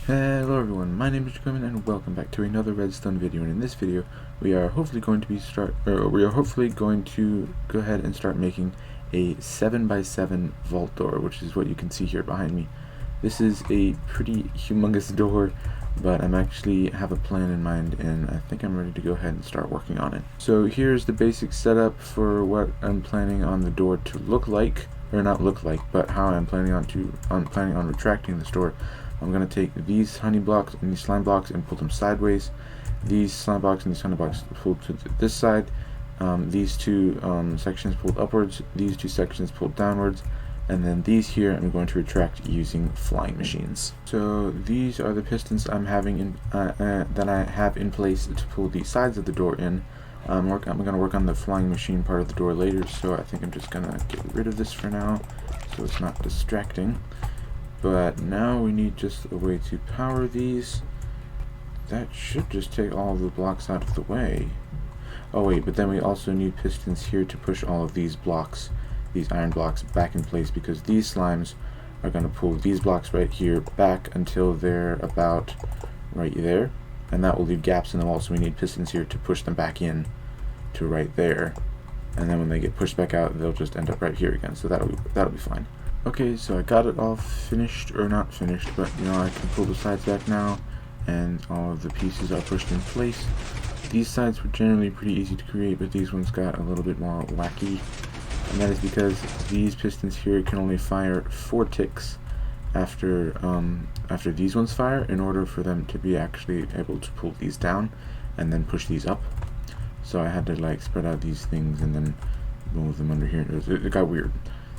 Hello everyone, my name is Jacob and welcome back to another redstone video, and in this video we are hopefully going to go ahead and start making a 7x7 vault door, which is what you can see here behind me. This is a pretty humongous door, but I'm actually have a plan in mind and I think I'm ready to go ahead and start working on it. So here's the basic setup for what I'm planning on the door to look like, or not look like, but how I'm planning on retracting this door. I'm going to take these honey blocks and these slime blocks and pull them sideways. These slime blocks and these honey blocks pulled to this side. These two sections pulled upwards. These two sections pulled downwards. And then these here I'm going to retract using flying machines. So these are the pistons I'm having that I have in place to pull the sides of the door in. I'm going to work on the flying machine part of the door later, so I think I'm just going to get rid of this for now so it's not distracting. But now we need just a way to power these. That should just take all of the blocks out of the way. Oh wait, but then we also need pistons here to push all of these blocks, these iron blocks, back in place, because these slimes are going to pull these blocks right here back until they're about right there, and that will leave gaps in the wall, so we need pistons here to push them back in to right there, and then when they get pushed back out they'll just end up right here again, so that'll be fine. Okay, so I got it all finished, or not finished, but you know, I can pull the sides back now and all of the pieces are pushed in place. These sides were generally pretty easy to create, but these ones got a little bit more wacky, and that is because these pistons here can only fire 4 ticks after these ones fire, in order for them to be actually able to pull these down and then push these up. So I had to like spread out these things and then move them under here. It got weird.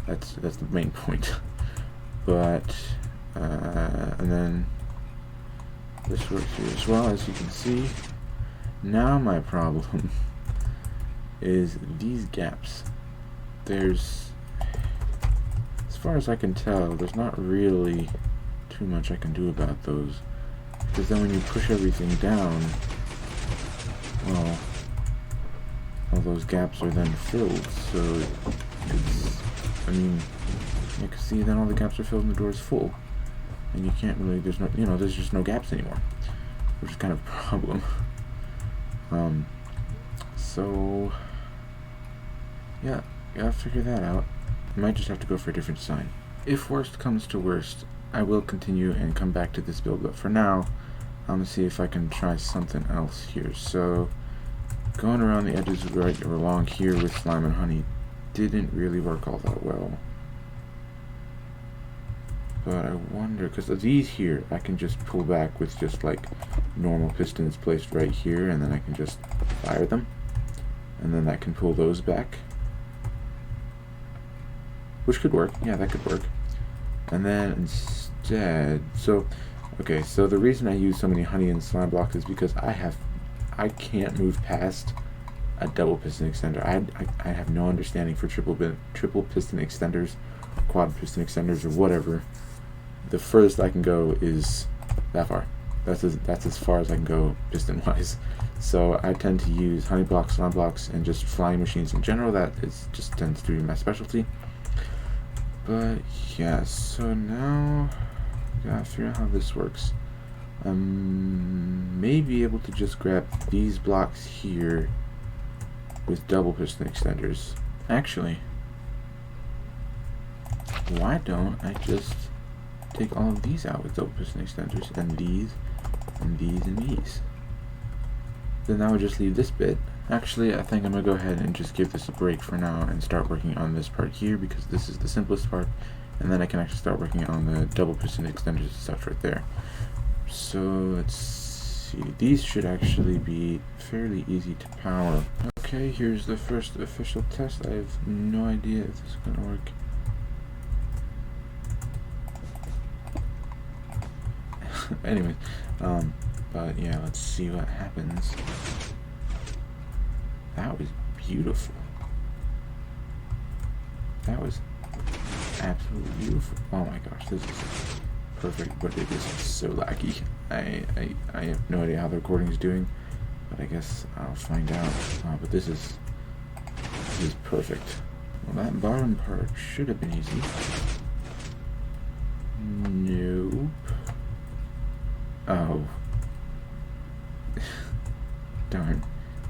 That's the main point. But and then this works here as well, as you can see. Now my problem is these gaps. There's, as far as I can tell, there's not really too much I can do about those, because then when you push everything down, well, all those gaps are then filled, so it's, I mean, you can see then all the gaps are filled and the door is full, and you can't really, there's no, you know, there's just no gaps anymore, which is kind of a problem. So yeah, gotta figure that out. I might just have to go for a different design. If worst comes to worst, I will continue and come back to this build, but for now I'm gonna see if I can try something else here. So going around the edges right along here with slime and honey didn't really work all that well. But I wonder, because of these here, I can just pull back with just like normal pistons placed right here, and then I can just fire them, and then that can pull those back, which could work. Yeah, that could work. And then instead, so okay, so the reason I use so many honey and slime blocks is because I can't move past a double piston extender. I have no understanding for triple piston extenders, quad piston extenders, or whatever. The furthest I can go is that far. That's as far as I can go piston wise. So I tend to use honey blocks, slime blocks, and just flying machines in general. That is just tends to be my specialty. But yeah, so now gotta figure out how this works. May be able to just grab these blocks here with double piston extenders. Actually, why don't I just take all of these out with double piston extenders, and these, and these, and these? Then that would just leave this bit. Actually, I think I'm gonna go ahead and just give this a break for now and start working on this part here, because this is the simplest part, and then I can actually start working on the double piston extenders and stuff right there. So let's see, these should actually be fairly easy to power. Okay, here's the first official test. I have no idea if this is gonna work. Anyways, but yeah, let's see what happens. That was beautiful. That was absolutely beautiful. Oh my gosh, this is perfect, but it is so laggy. I have no idea how the recording is doing, but I guess I'll find out. But this is perfect. Well, that bottom part should have been easy. Nope. Oh. Darn.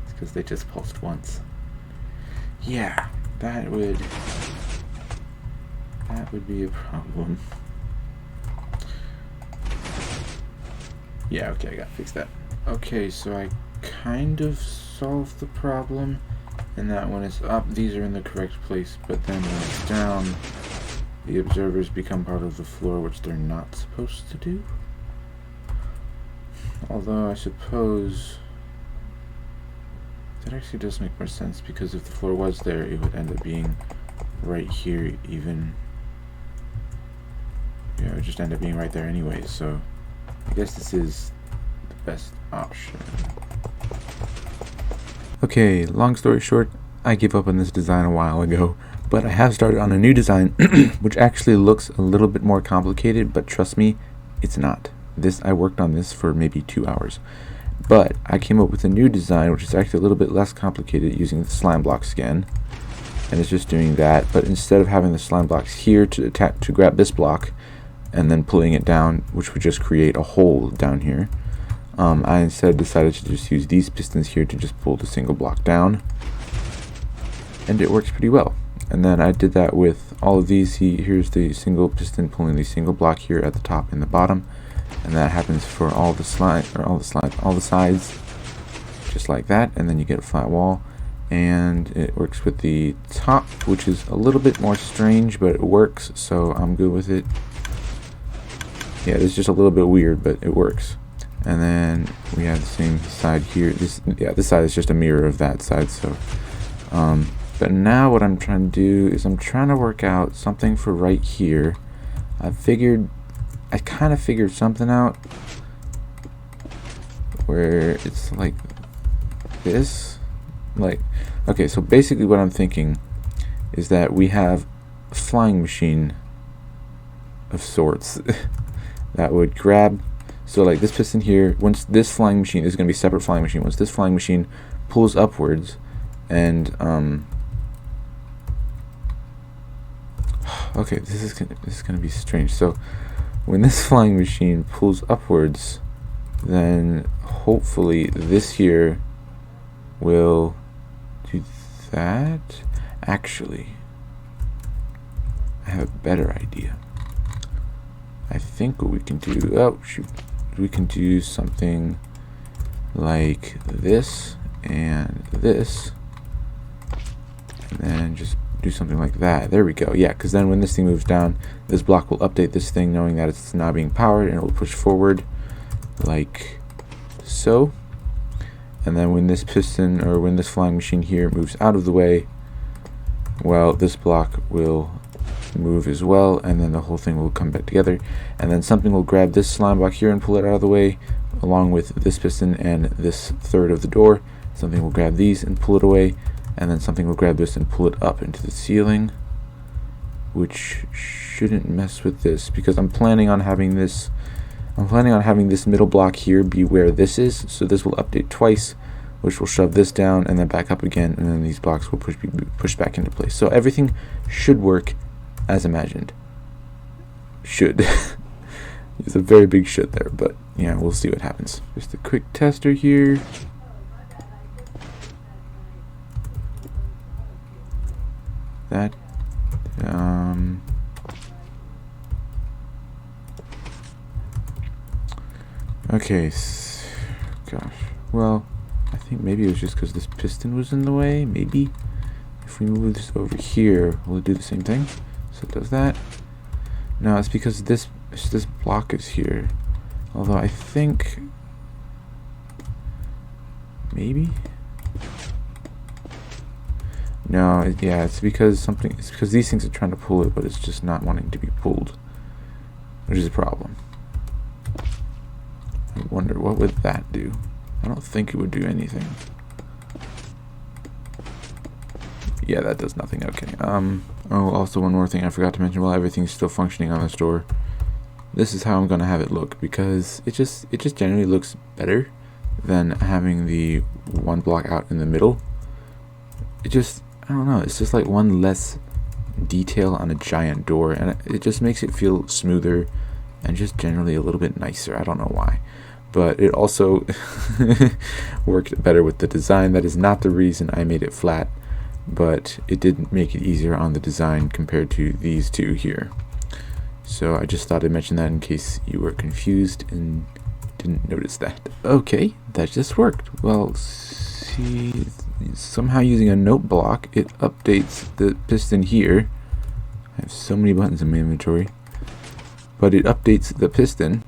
It's because they just pulsed once. Yeah, that would be a problem. Yeah, okay, I gotta fix that. Okay, so I kind of solved the problem, and that one is up. These are in the correct place, but then when it's down, the observers become part of the floor, which they're not supposed to do. Although I suppose that actually does make more sense, because if the floor was there, it would end up being right here even. Yeah, it would just end up being right there anyway, so I guess this is the best option. Okay, long story short, I gave up on this design a while ago, but I have started on a new design which actually looks a little bit more complicated, but trust me, it's not. I worked on this for maybe 2 hours, but I came up with a new design which is actually a little bit less complicated using the slime blocks again, and it's just doing that, but instead of having the slime blocks here to grab this block and then pulling it down, which would just create a hole down here, I instead decided to just use these pistons here to just pull the single block down, and it works pretty well. And then I did that with all of these. Here's the single piston pulling the single block here at the top and the bottom, and that happens for all the sides, just like that, and then you get a flat wall. And it works with the top, which is a little bit more strange, but it works, so I'm good with it. Yeah, it's just a little bit weird, but it works. And then we have the same side here. This side is just a mirror of that side. So, but now what I'm trying to do is I'm trying to work out something for right here. I kind of figured something out where it's like this. Okay, so basically what I'm thinking is that we have a flying machine of sorts that would grab, so like this piston here, once this flying machine is going to be a separate flying machine, once this flying machine pulls upwards and okay, this is going to be strange. So when this flying machine pulls upwards, then hopefully this here will do that. Actually, I have a better idea. I think what we can do, oh shoot, we can do something like this and this, and then just do something like that. There we go. Yeah, because then when this thing moves down, this block will update this thing knowing that it's now being powered, and it will push forward like so. And then when this piston, or when this flying machine here moves out of the way, well, this block will move as well, and then the whole thing will come back together, and then something will grab this slime block here and pull it out of the way, along with this piston and this third of the door. Something will grab these and pull it away, and then something will grab this and pull it up into the ceiling, which shouldn't mess with this, because I'm planning on having this middle block here be where this is, so this will update twice, which will shove this down and then back up again, and then these blocks will be pushed back into place. So everything should work as imagined. Should. It's a very big should there, but yeah, we'll see what happens. Just a quick tester here. That okay, gosh, well, I think maybe it was just because this piston was in the way. Maybe if we move this over here, will it do the same thing? So it does that. No, it's because this block is here. Although I think maybe. No, yeah, it's because these things are trying to pull it, but it's just not wanting to be pulled, which is a problem. I wonder what would that do. I don't think it would do anything. Yeah, that does nothing. Okay. Oh, also one more thing I forgot to mention while everything's still functioning on this door. This is how I'm gonna have it look, because it just generally looks better than having the one block out in the middle. I don't know, it's just like one less detail on a giant door, and it just makes it feel smoother and just generally a little bit nicer. I don't know why, but it also worked better with the design. That is not the reason I made it flat, but it did make it easier on the design compared to these two here. So I just thought I'd mention that in case you were confused and didn't notice that. Okay, that just worked. Well, see, somehow using a note block, it updates the piston here. I have so many buttons in my inventory, but it updates the piston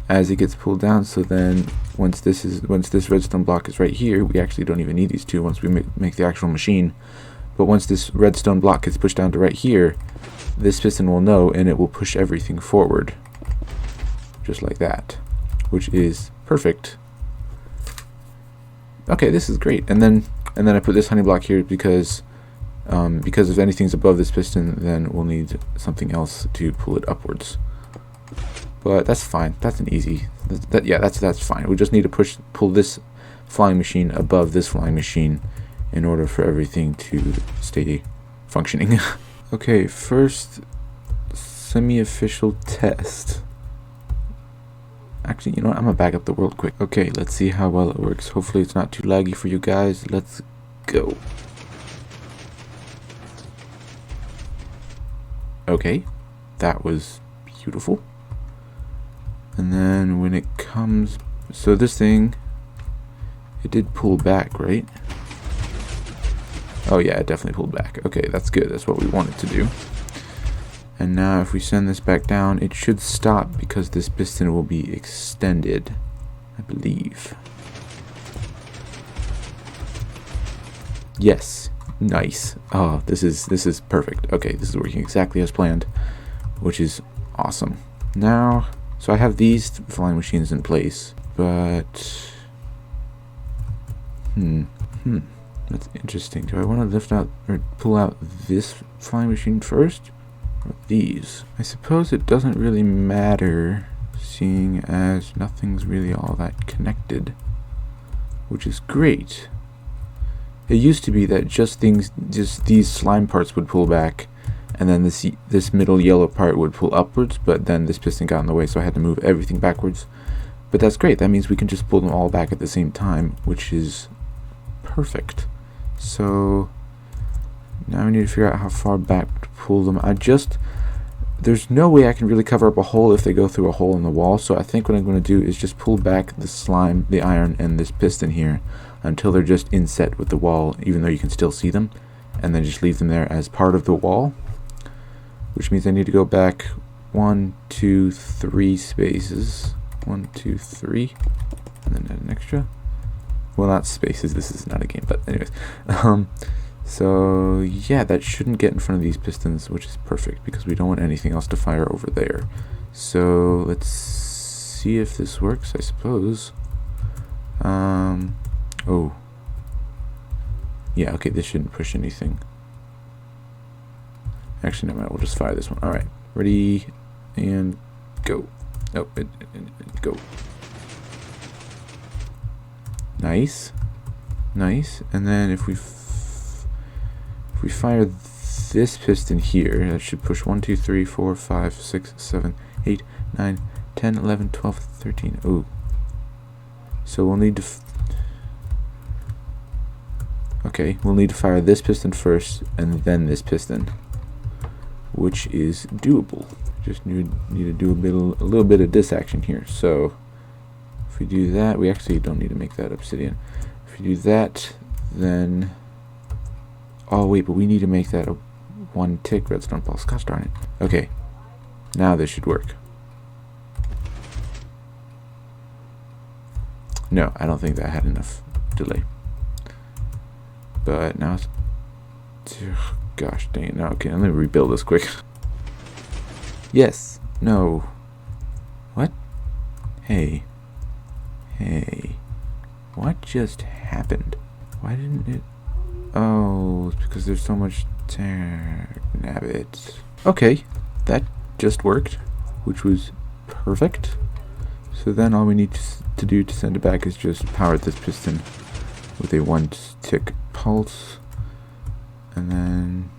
as it gets pulled down. So then once this redstone block is right here, we actually don't even need these two once we make the actual machine. But once this redstone block gets pushed down to right here, this piston will know and it will push everything forward just like that, which is perfect. Okay, this is great. And then I put this honey block here because if anything's above this piston, then we'll need something else to pull it upwards. But that's fine. That's an easy. That's fine. We just need to pull this flying machine above this flying machine in order for everything to stay functioning. Okay, first semi-official test. Actually, you know what? I'm gonna back up the world quick. Okay, let's see how well it works. Hopefully it's not too laggy for you guys. Let's go. Okay, that was beautiful. And then when it comes, so this thing, it did pull back, right? Oh yeah, it definitely pulled back. Okay, that's good. That's what we wanted to do. And now if we send this back down, it should stop because this piston will be extended, I believe. Yes, nice. Oh, this is perfect. Okay, this is working exactly as planned, which is awesome. Now, so I have these flying machines in place, but that's interesting. Do I want to lift out or pull out this flying machine first, or these? I suppose it doesn't really matter, seeing as nothing's really all that connected, which is great. It used to be that just these slime parts would pull back, and then this middle yellow part would pull upwards, but then this piston got in the way, so I had to move everything backwards. But that's great. That means we can just pull them all back at the same time, which is perfect. So now we need to figure out how far back to pull them. There's no way I can really cover up a hole if they go through a hole in the wall, so I think what I'm going to do is just pull back the slime, the iron, and this piston here until they're just inset with the wall, even though you can still see them, and then just leave them there as part of the wall, which means I need to go back 1, 2, 3 spaces. 1, 2, 3, and then add an extra. Well, not spaces, this is not a game, but anyways. So yeah, that shouldn't get in front of these pistons, which is perfect because we don't want anything else to fire over there. So let's see if this works, I suppose. Oh. Yeah, okay, this shouldn't push anything. Actually, never mind, we'll just fire this one. Alright, ready, and go. Oh, go. Nice. Nice. And then if we fire this piston here, that should push 1, 2, 3, 4, 5, 6, 7, 8, 9, 10, 11, 12, 13. Ooh. So we'll need to we'll need to fire this piston first and then this piston, which is doable. Just need to do a little bit of this action here. So if we do that, we actually don't need to make that obsidian. If we do that, then oh wait, but we need to make that a 1 tick redstone pulse. Gosh darn it. Okay, now this should work. No, I don't think that had enough delay. But now it's, gosh dang it. Now, okay, let me rebuild this quick. Yes. No. What? Hey. What just happened? Why didn't it? Oh, it's because there's so much nabbit. Okay, that just worked, which was perfect. So then all we need to do to send it back is just power this piston with a 1 tick pulse, and then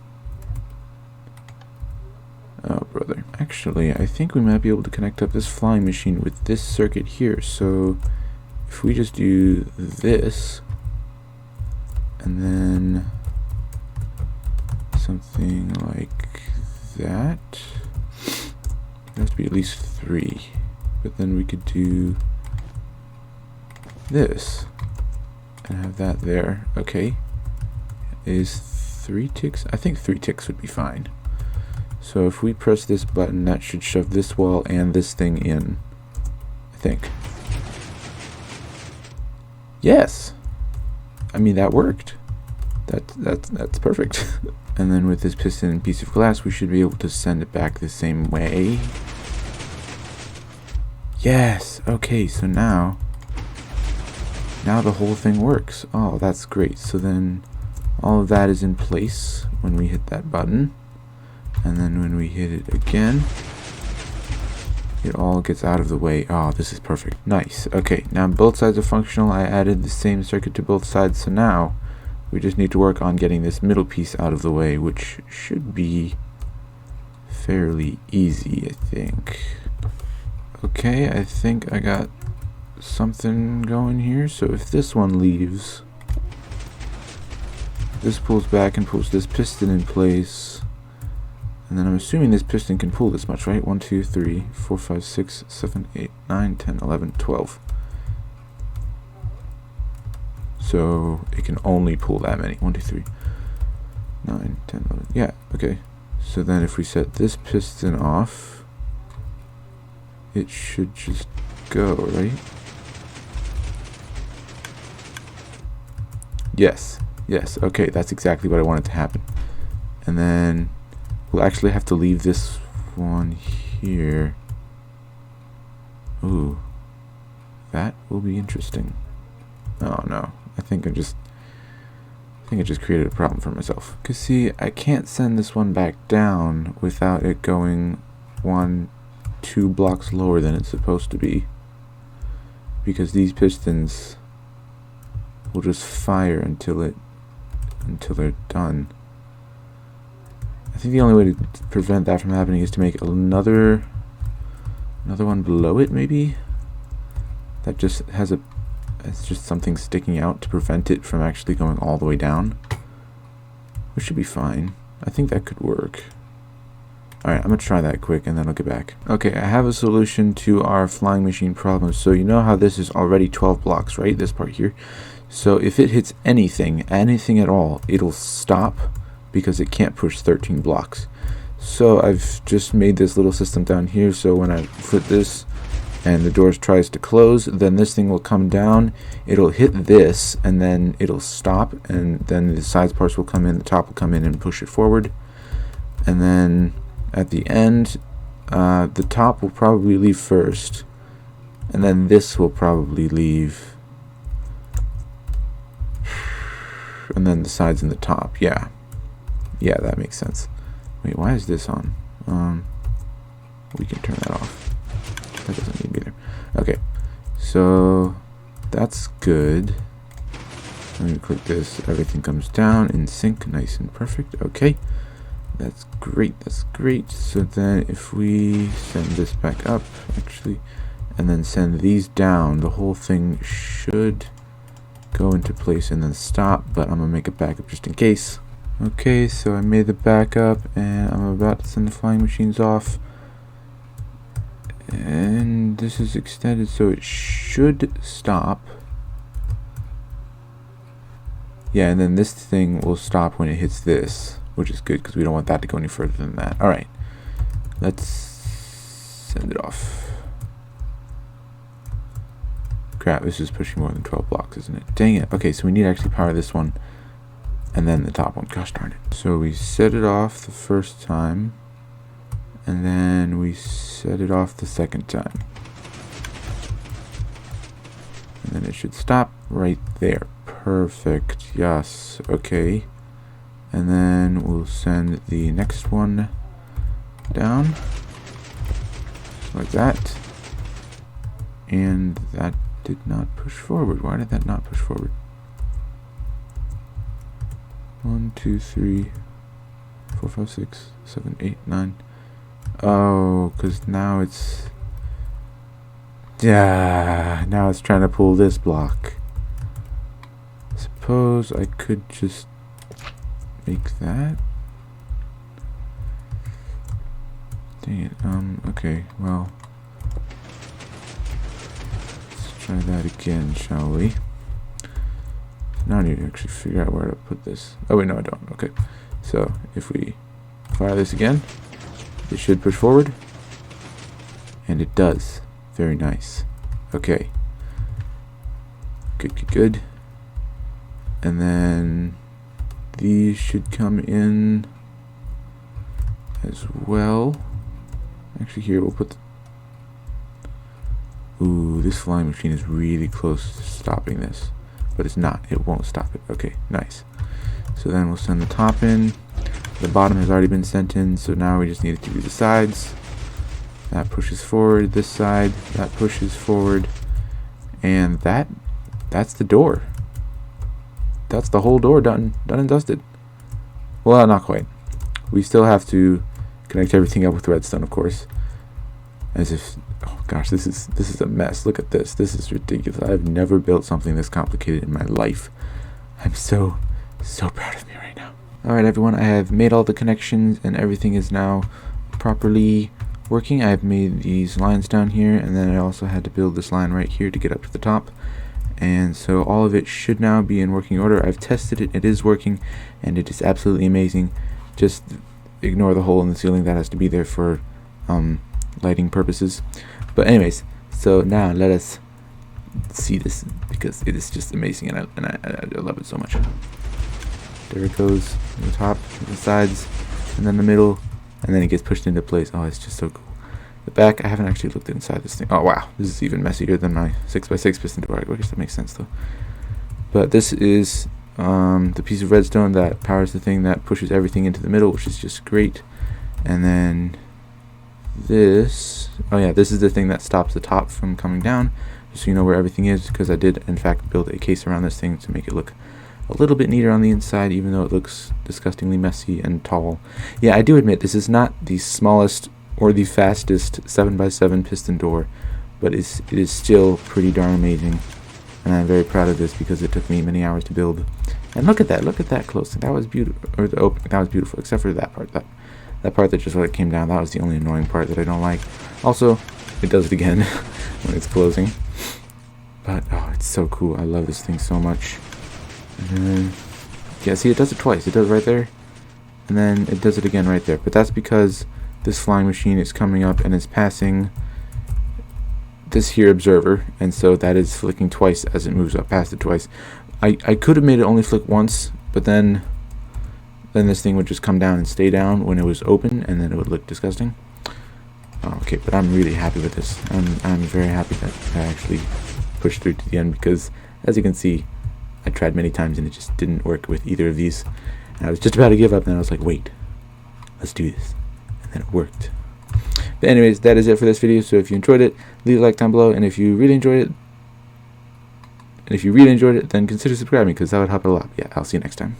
oh brother. Actually, I think we might be able to connect up this flying machine with this circuit here. So if we just do this, and then something like that, it has to be at least 3. But then we could do this and have that there. Okay. Is 3 ticks? I think 3 ticks would be fine. So if we press this button, that should shove this wall and this thing in, I think. Yes! I mean, that worked. That's perfect. And then with this piston and piece of glass, we should be able to send it back the same way. Yes! Okay, so now the whole thing works. Oh, that's great. So then all of that is in place when we hit that button. And then when we hit it again, it all gets out of the way. Oh, this is perfect. Nice. Okay, now both sides are functional. I added the same circuit to both sides, so now we just need to work on getting this middle piece out of the way, which should be fairly easy, I think. Okay, I think I got something going here. So if this one leaves, this pulls back and pulls this piston in place. And then I'm assuming this piston can pull this much, right? 1, 2, 3, 4, 5, 6, 7, 8, 9, 10, 11, 12. So it can only pull that many. 1, 2, 3, 9, 10, 11. Yeah, okay. So then if we set this piston off, it should just go, right? Yes, okay, that's exactly what I wanted to happen. And then we'll actually have to leave this one here. Ooh, that will be interesting. Oh no, I think I just created a problem for myself. Cause see, I can't send this one back down without it going 2 blocks lower than it's supposed to be, because these pistons will just fire until they're done. I think the only way to prevent that from happening is to make another one below it, maybe, that just has it's just something sticking out to prevent it from actually going all the way down, which should be fine. I think that could work. Alright, I'm gonna try that quick and then I'll get back. Okay, I have a solution to our flying machine problem. So you know how this is already 12 blocks, right? This part here. So if it hits anything at all, it'll stop because it can't push 13 blocks. So I've just made this little system down here, so when I put this and the door tries to close, then this thing will come down, it'll hit this, and then it'll stop, and then the sides parts will come in, the top will come in and push it forward. And then at the end, the top will probably leave first, and then this will probably leave, and then the sides and the top. Yeah, that makes sense. Wait, why is this on? We can turn that off. That doesn't need to be there. Okay, so that's good. Let me click this. Everything comes down in sync, nice and perfect. Okay, that's great. So then if we send this back up, actually, and then send these down, the whole thing should go into place and then stop, but I'm gonna make a backup just in case. Okay, so I made the backup and I'm about to send the flying machines off. And this is extended, so it should stop. Yeah, and then this thing will stop when it hits this, which is good because we don't want that to go any further than that. Alright, let's send it off. Crap, this is pushing more than 12 blocks, isn't it? Dang it. Okay, so we need to actually power this one and then the top one. Gosh darn it. So we set it off the first time, and then we set it off the second time. And then it should stop right there. Perfect. Yes. Okay. And then we'll send the next one down. Like that. And that did not push forward. Why did that not push forward? 1, 2, 3, 4, 5, 6, 7, 8, 9, Oh, because now it's... Yeah, now it's trying to pull this block. Suppose I could just make that. Dang it. Okay, well. Let's try that again, shall we? Now I need to actually figure out where to put this. Oh wait, no I don't. Okay. So, if we fire this again, it should push forward. And it does. Very nice. Okay. Good, good, good. And then these should come in as well. Actually, here we'll put ooh, this flying machine is really close to stopping this. But it's not. It won't stop it. Okay, nice. So then we'll send the top in. The bottom has already been sent in, so now we just need to do the sides. That pushes forward, this side, that pushes forward, and that's the door. That's the whole door done and dusted. Well, not quite. We still have to connect everything up with redstone, of course. As if, oh gosh, this is a mess. Look at this. This is ridiculous. I've never built something this complicated in my life. I'm so proud of me right now. Alright everyone, I have made all the connections and everything is now properly working. I've made these lines down here, and then I also had to build this line right here to get up to the top. And so all of it should now be in working order. I've tested it, it is working, and it is absolutely amazing. Just ignore the hole in the ceiling, that has to be there for lighting purposes. But anyways, so now let us see this, because it is just amazing, and I love it so much. There it goes, the top, the sides, and then the middle, and then it gets pushed into place. Oh, it's just so cool. The back, I haven't actually looked inside this thing. Oh wow, this is even messier than my 6x6 piston door. I guess that makes sense though. But this is the piece of redstone that powers the thing that pushes everything into the middle, which is just great. And then this, oh yeah, this is the thing that stops the top from coming down, just so you know where everything is, because I did in fact build a case around this thing to make it look a little bit neater on the inside, even though it looks disgustingly messy and tall. Yeah, I do admit this is not the smallest or the fastest 7x7 piston door, but it is still pretty darn amazing, and I'm very proud of this because it took me many hours to build. And look at that close. That was beautiful. Or the opening, that was beautiful, except for that part. That part that just like came down. That was the only annoying part that I don't like. Also, it does it again when it's closing. But oh, it's so cool. I love this thing so much. And then, yeah, see, it does it twice. It does right there, and then it does it again right there. But that's because this flying machine is coming up and is passing this here observer, and so that is flicking twice as it moves up past it twice. I could have made it only flick once, but then this thing would just come down and stay down when it was open, and then it would look disgusting. Okay, but I'm really happy with this. I'm very happy that I actually pushed through to the end, because as you can see, I tried many times and it just didn't work with either of these. And I was just about to give up, and then I was like, wait, let's do this. And then it worked. But anyways, that is it for this video. So if you enjoyed it, leave a like down below, and if you really enjoyed it, then consider subscribing, because that would help a lot. Yeah, I'll see you next time.